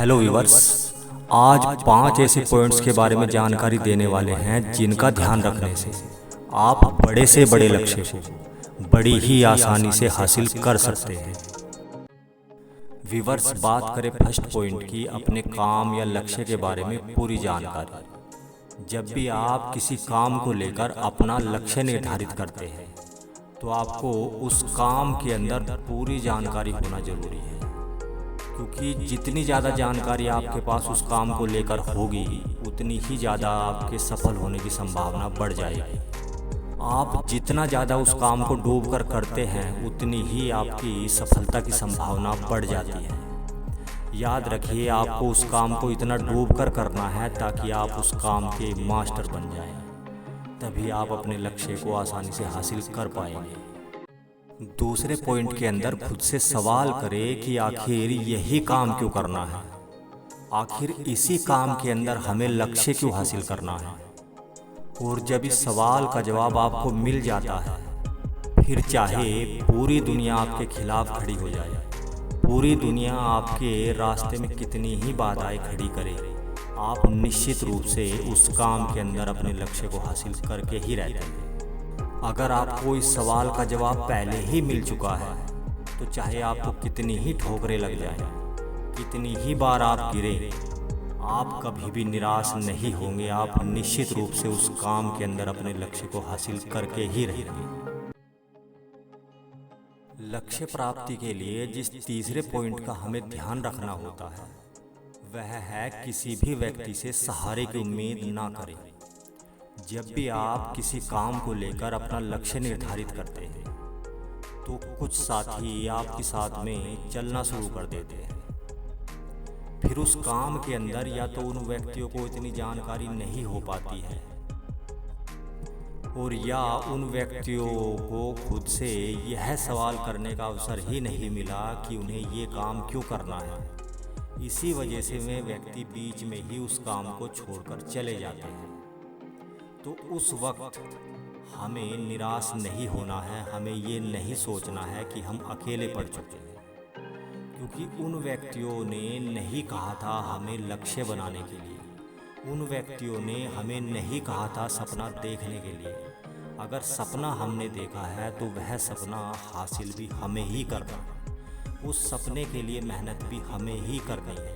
Hello viewers, आज 5 ऐसे points के बारे में जानकारी देने वाले हैं जिनका ध्यान रखने से आप बड़े से बड़े लक्ष्य को बड़ी ही आसानी से हासिल कर सकते हैं। व्यूअर्स, बात करें फर्स्ट पॉइंट की, अपने काम या लक्ष्य के बारे में पूरी जानकारी। जब भी आप किसी काम को लेकर अपना लक्ष्य निर्धारित करते हैं तो आपको उस काम के अंदर पूरी जानकारी होना जरूरी है, क्योंकि जितनी ज़्यादा जानकारी आपके पास उस काम को लेकर होगी उतनी ही ज़्यादा आपके सफल होने की संभावना बढ़ जाएगी। आप जितना ज़्यादा उस काम को डूब कर करते हैं उतनी ही आपकी सफलता की संभावना बढ़ जाती है। याद रखिए, आपको उस काम को इतना डूब कर करना है ताकि आप उस काम के मास्टर बन जाएं, तभी आप अपने लक्ष्य को आसानी से हासिल कर पाएंगे। दूसरे पॉइंट के अंदर खुद से सवाल करें कि आखिर यही काम क्यों करना है, आखिर इसी काम के अंदर हमें लक्ष्य क्यों हासिल करना है। और जब इस सवाल का जवाब आपको मिल जाता है, फिर चाहे पूरी दुनिया आपके खिलाफ खड़ी हो जाए, पूरी दुनिया आपके रास्ते में कितनी ही बाधाएं खड़ी करे, आप निश्चित रूप से उस काम के अंदर अपने लक्ष्य को हासिल करके ही रहते हैं। अगर आपको इस सवाल का जवाब पहले ही मिल चुका है तो चाहे आपको कितनी ही ठोकरें लग जाएं, कितनी ही बार आप गिरे, आप कभी भी निराश नहीं होंगे। आप निश्चित रूप से उस काम के अंदर अपने लक्ष्य को हासिल करके ही रहेंगे। लक्ष्य प्राप्ति के लिए जिस तीसरे पॉइंट का हमें ध्यान रखना होता है वह है किसी भी व्यक्ति से सहारे की उम्मीद ना करें। जब भी आप किसी काम को लेकर अपना लक्ष्य निर्धारित करते हैं तो कुछ साथी आपके साथ में चलना शुरू कर देते हैं। फिर उस काम के अंदर या तो उन व्यक्तियों को इतनी जानकारी नहीं हो पाती है और या उन व्यक्तियों को खुद से यह सवाल करने का अवसर ही नहीं मिला कि उन्हें ये काम क्यों करना है। इसी वजह से वे व्यक्ति बीच में ही उस काम को छोड़कर चले जाते हैं। तो उस वक्त हमें निराश नहीं होना है, हमें ये नहीं सोचना है कि हम अकेले पड़ चुके हैं, क्योंकि उन व्यक्तियों ने नहीं कहा था हमें लक्ष्य बनाने के लिए, उन व्यक्तियों ने हमें नहीं कहा था सपना देखने के लिए। अगर सपना हमने देखा है तो वह सपना हासिल भी हमें ही करना है, उस सपने के लिए मेहनत भी हमें ही करनी है।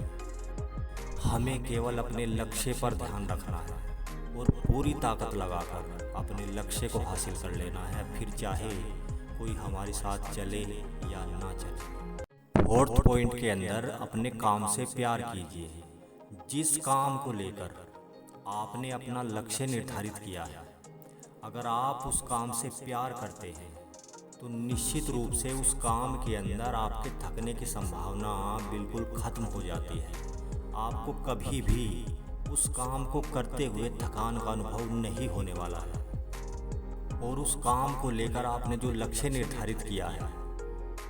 हमें केवल अपने लक्ष्य पर ध्यान रखना है और पूरी ताकत लगाकर अपने लक्ष्य को हासिल कर लेना है, फिर चाहे कोई हमारे साथ चले या ना चले। फोर्थ पॉइंट के अंदर अपने काम से प्यार कीजिए। जिस काम को लेकर आपने अपना लक्ष्य निर्धारित किया है, अगर आप उस काम से प्यार करते हैं तो निश्चित रूप से उस काम के अंदर आपके थकने की संभावना बिल्कुल खत्म हो जाती है। आपको कभी भी उस काम को करते हुए थकान का अनुभव नहीं होने वाला है और उस काम को लेकर आपने जो लक्ष्य निर्धारित किया है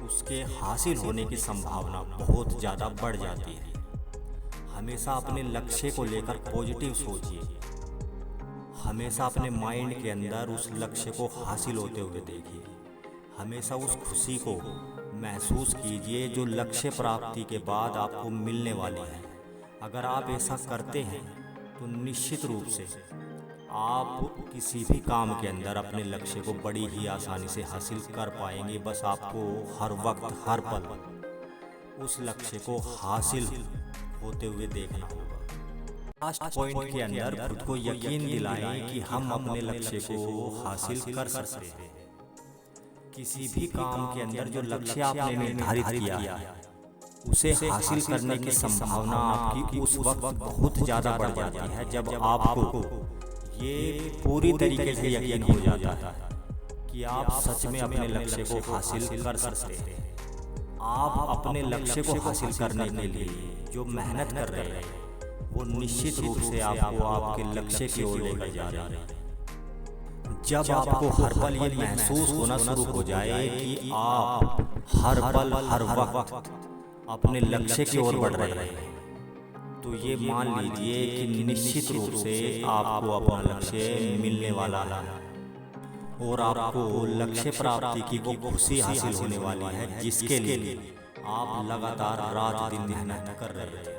उसके हासिल होने की संभावना बहुत ज़्यादा बढ़ जाती है। हमेशा अपने लक्ष्य को लेकर पॉजिटिव सोचिए, हमेशा अपने माइंड के अंदर उस लक्ष्य को हासिल होते हुए देखिए, हमेशा उस खुशी को महसूस कीजिए जो लक्ष्य प्राप्ति के बाद आपको मिलने वाली है। अगर आप ऐसा करते हैं तो निश्चित रूप से आप किसी भी काम के अंदर अपने लक्ष्य को बड़ी ही आसानी से हासिल कर पाएंगे। बस आपको हर वक्त हर पल उस लक्ष्य को हासिल होते हुए देखना होगा। लास्ट पॉइंट के अंदर खुद को यकीन दिलाएं कि हम अपने लक्ष्य को हासिल कर सकते हैं। किसी भी काम के अंदर जो लक्ष्य आपने निर्धारित किया है उसे हासिल करने की संभावना आपकी उस वक्त बहुत ज़्यादा बढ़ जाती है जब आपको ये पूरी तरीके से यकीन हो जाता है कि आप सच में अपने लक्ष्य को हासिल कर सकते हैं। आप अपने लक्ष्य को हासिल करने के लिए जो मेहनत कर रहे हैं वो निश्चित रूप से आपको आपके लक्ष्य की ओर लेकर जा रहे हैं। जब आपको हर पल ये महसूस होना शुरू हो जाए कि आप हर पल हर वक्त अपने लक्ष्य की ओर बढ़ रहे हैं तो ये मान लीजिए कि निश्चित रूप से आपको अपना लक्ष्य मिलने वाला है और आपको लक्ष्य प्राप्ति की वो खुशी हासिल होने वाली है जिसके लिए आप लगातार रात दिन मेहनत कर रहे हैं।